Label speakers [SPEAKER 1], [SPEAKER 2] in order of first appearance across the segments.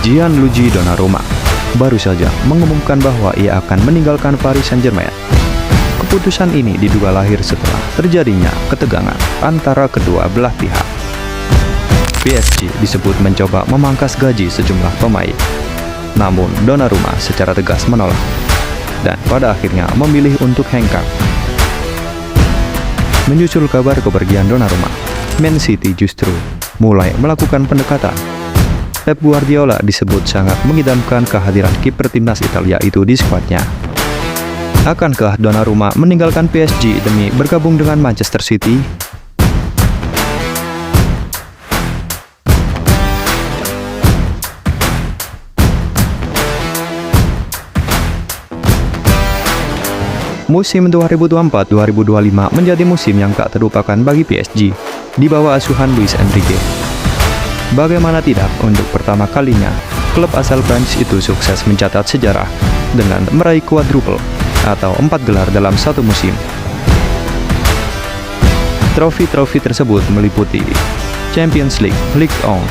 [SPEAKER 1] Gianluigi Donnarumma baru saja mengumumkan bahwa ia akan meninggalkan Paris Saint-Germain. Keputusan ini diduga lahir setelah terjadinya ketegangan antara kedua belah pihak. PSG disebut mencoba memangkas gaji sejumlah pemain, namun Donnarumma secara tegas menolak dan pada akhirnya memilih untuk hengkang. Menyusul kabar kepergian Donnarumma, Man City justru mulai melakukan pendekatan. Pep Guardiola disebut sangat mengidamkan kehadiran kiper timnas Italia itu di skuadnya. Akankah Donnarumma meninggalkan PSG demi bergabung dengan Manchester City? Musim 2024-2025 menjadi musim yang tak terlupakan bagi PSG di bawah asuhan Luis Enrique. Bagaimana tidak, untuk pertama kalinya, klub asal Prancis itu sukses mencatat sejarah dengan meraih quadruple atau 4 gelar dalam satu musim. Trofi-trofi tersebut meliputi Champions League, Ligue 1,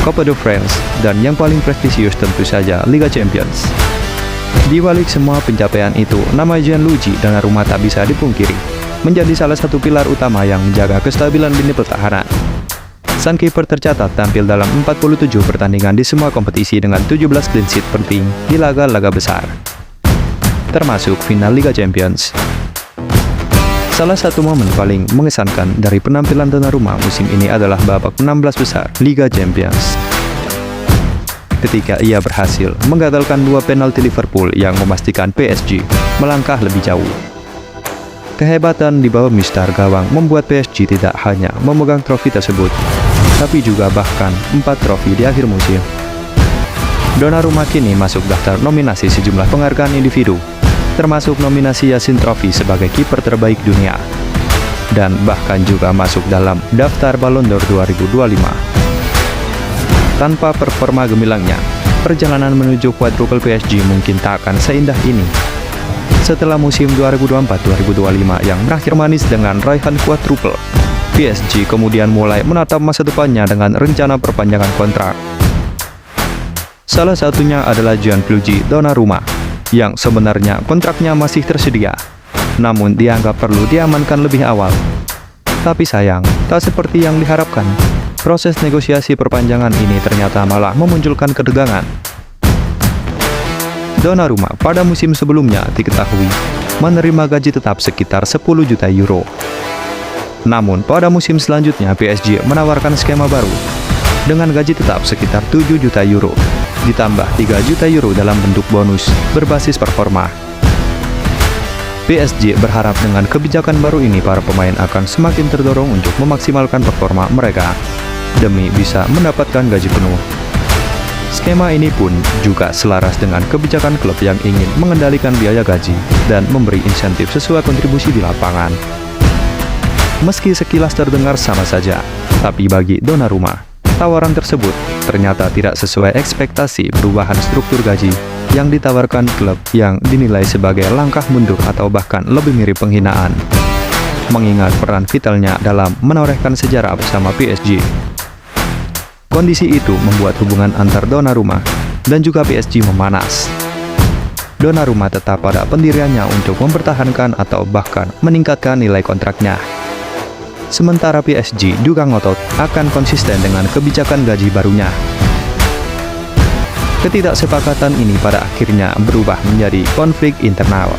[SPEAKER 1] Coupe de France, dan yang paling prestisius tentu saja Liga Champions. Di balik semua pencapaian itu, nama Gianluigi Donnarumma tak bisa dipungkiri menjadi salah satu pilar utama yang menjaga kestabilan lini pertahanan. Sang kiper tercatat tampil dalam 47 pertandingan di semua kompetisi dengan 17 clean sheet penting di laga-laga besar, termasuk final Liga Champions. Salah satu momen paling mengesankan dari penampilan Donnarumma musim ini adalah babak 16 besar Liga Champions, ketika ia berhasil menggagalkan 2 penalti Liverpool yang memastikan PSG melangkah lebih jauh. Kehebatan di bawah mistar gawang membuat PSG tidak hanya memegang trofi tersebut, tapi juga bahkan 4 trofi di akhir musim. Donnarumma kini masuk daftar nominasi sejumlah penghargaan individu, termasuk nominasi Yasin Trophy sebagai kiper terbaik dunia, dan bahkan juga masuk dalam daftar Ballon d'Or 2025. Tanpa performa gemilangnya, perjalanan menuju quadruple PSG mungkin tak akan seindah ini. Setelah musim 2024-2025 yang berakhir manis dengan raihan quadruple, PSG kemudian mulai menatap masa depannya dengan rencana perpanjangan kontrak. Salah satunya adalah Gianluigi Donnarumma, yang sebenarnya kontraknya masih tersedia, namun dianggap perlu diamankan lebih awal. Tapi sayang, tak seperti yang diharapkan. Proses negosiasi perpanjangan ini ternyata malah memunculkan ketegangan. Donnarumma pada musim sebelumnya diketahui menerima gaji tetap sekitar 10 juta euro. Namun pada musim selanjutnya PSG menawarkan skema baru dengan gaji tetap sekitar 7 juta euro, ditambah 3 juta euro dalam bentuk bonus berbasis performa. PSG berharap dengan kebijakan baru ini para pemain akan semakin terdorong untuk memaksimalkan performa mereka demi bisa mendapatkan gaji penuh. Skema ini pun juga selaras dengan kebijakan klub yang ingin mengendalikan biaya gaji dan memberi insentif sesuai kontribusi di lapangan. Meski sekilas terdengar sama saja, tapi bagi Donnarumma, tawaran tersebut ternyata tidak sesuai ekspektasi perubahan struktur gaji yang ditawarkan klub yang dinilai sebagai langkah mundur atau bahkan lebih mirip penghinaan, mengingat peran vitalnya dalam menorehkan sejarah bersama PSG. Kondisi itu membuat hubungan antar Donnarumma dan juga PSG memanas. Donnarumma tetap pada pendiriannya untuk mempertahankan atau bahkan meningkatkan nilai kontraknya. Sementara PSG juga ngotot akan konsisten dengan kebijakan gaji barunya. Ketidaksepakatan ini pada akhirnya berubah menjadi konflik internal.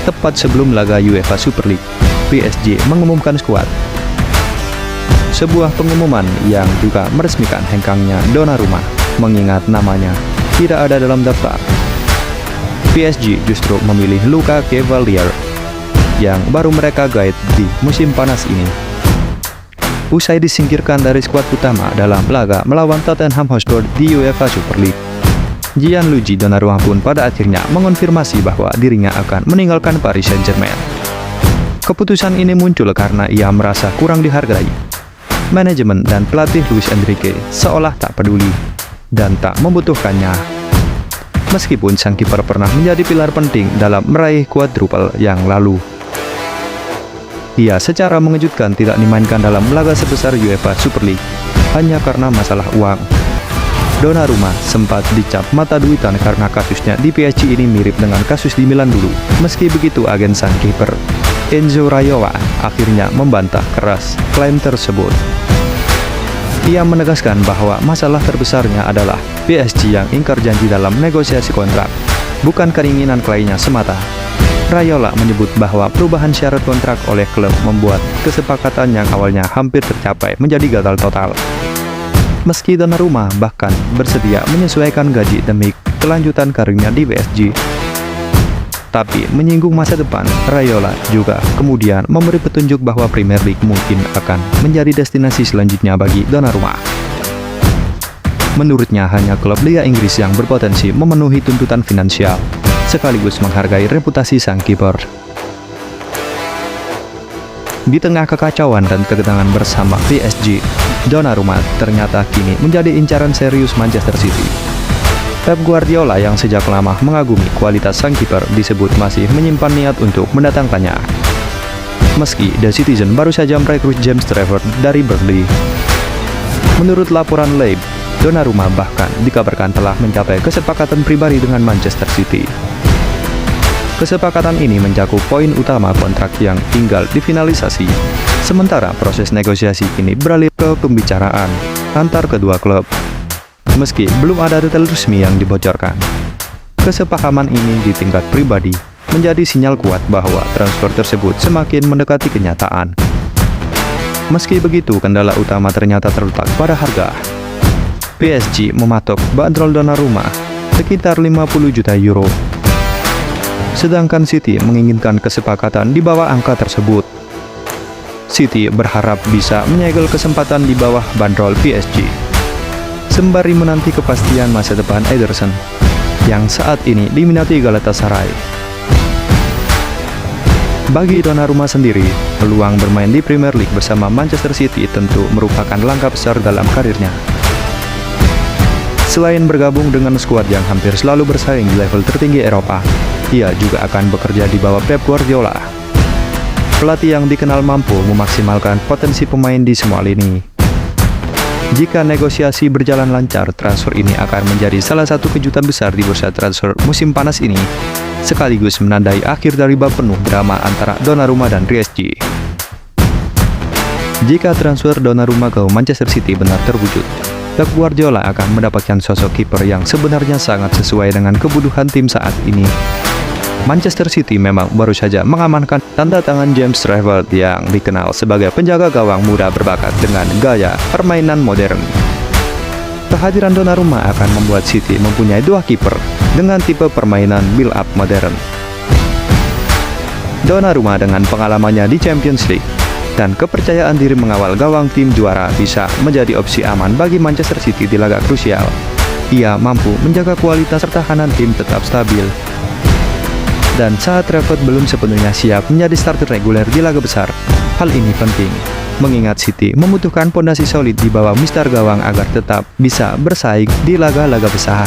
[SPEAKER 1] Tepat sebelum laga UEFA Super League, PSG mengumumkan skuad. Sebuah pengumuman yang juga meresmikan hengkangnya Donnarumma, mengingat namanya tidak ada dalam daftar. PSG justru memilih Luka Cavalier yang baru mereka gaet di musim panas ini. Usai disingkirkan dari skuad utama dalam laga melawan Tottenham Hotspur di UEFA Super League, Gianluigi Donnarumma pun pada akhirnya mengonfirmasi bahwa dirinya akan meninggalkan Paris Saint-Germain. Keputusan ini muncul karena ia merasa kurang dihargai. Manajemen dan pelatih Luis Enrique seolah tak peduli dan tak membutuhkannya. Meskipun sang kiper pernah menjadi pilar penting dalam meraih quadruple yang lalu, ia secara mengejutkan tidak dimainkan dalam laga sebesar UEFA Super League hanya karena masalah uang. Donnarumma sempat dicap mata duitan karena kasusnya di PSG ini mirip dengan kasus di Milan dulu. Meski begitu, agen sang kiper Enzo Raiola akhirnya membantah keras klaim tersebut. Ia menegaskan bahwa masalah terbesarnya adalah PSG yang ingkar janji dalam negosiasi kontrak, bukan keinginan kliennya semata. Raiola menyebut bahwa perubahan syarat kontrak oleh klub membuat kesepakatan yang awalnya hampir tercapai menjadi gagal total. Meski Donnarumma bahkan bersedia menyesuaikan gaji demi kelanjutan karirnya di PSG, tapi menyinggung masa depan, Raiola juga kemudian memberi petunjuk bahwa Premier League mungkin akan menjadi destinasi selanjutnya bagi Donnarumma. Menurutnya, hanya klub Liga Inggris yang berpotensi memenuhi tuntutan finansial, sekaligus menghargai reputasi sang kiper. Di tengah kekacauan dan ketegangan bersama PSG, Donnarumma ternyata kini menjadi incaran serius Manchester City. Pep Guardiola yang sejak lama mengagumi kualitas sang kiper disebut masih menyimpan niat untuk mendatangkannya. Meski The Citizen baru saja merekrut James Trafford dari Burnley. Menurut laporan Leib, Donnarumma bahkan dikabarkan telah mencapai kesepakatan pribadi dengan Manchester City. Kesepakatan ini mencakup poin utama kontrak yang tinggal difinalisasi, sementara proses negosiasi kini beralih ke pembicaraan antar kedua klub. Meski belum ada detail resmi yang dibocorkan, kesepahaman ini di tingkat pribadi menjadi sinyal kuat bahwa transfer tersebut semakin mendekati kenyataan. Meski begitu, kendala utama ternyata terletak pada harga. PSG mematok bandrol Donnarumma sekitar 50 juta euro. Sedangkan City menginginkan kesepakatan di bawah angka tersebut. City berharap bisa menyegel kesempatan di bawah bandrol PSG, sembari menanti kepastian masa depan Ederson, yang saat ini diminati Galatasaray. Bagi Donnarumma sendiri, peluang bermain di Premier League bersama Manchester City tentu merupakan langkah besar dalam karirnya. Selain bergabung dengan skuad yang hampir selalu bersaing di level tertinggi Eropa, ia juga akan bekerja di bawah Pep Guardiola, pelatih yang dikenal mampu memaksimalkan potensi pemain di semua lini. Jika negosiasi berjalan lancar, transfer ini akan menjadi salah satu kejutan besar di bursa transfer musim panas ini, sekaligus menandai akhir dari bab penuh drama antara Donnarumma dan PSG. Jika transfer Donnarumma ke Manchester City benar terwujud, Pep Guardiola akan mendapatkan sosok kiper yang sebenarnya sangat sesuai dengan kebutuhan tim saat ini. Manchester City memang baru saja mengamankan tanda tangan James Trafford yang dikenal sebagai penjaga gawang muda berbakat dengan gaya permainan modern. Kehadiran Donnarumma akan membuat City mempunyai dua kiper dengan tipe permainan build-up modern. Donnarumma dengan pengalamannya di Champions League dan kepercayaan diri mengawal gawang tim juara bisa menjadi opsi aman bagi Manchester City di laga krusial. Ia mampu menjaga kualitas pertahanan tim tetap stabil. Dan saat Trafford belum sepenuhnya siap menjadi starter reguler di laga besar, hal ini penting, mengingat City membutuhkan pondasi solid di bawah mistar gawang agar tetap bisa bersaing di laga-laga besar.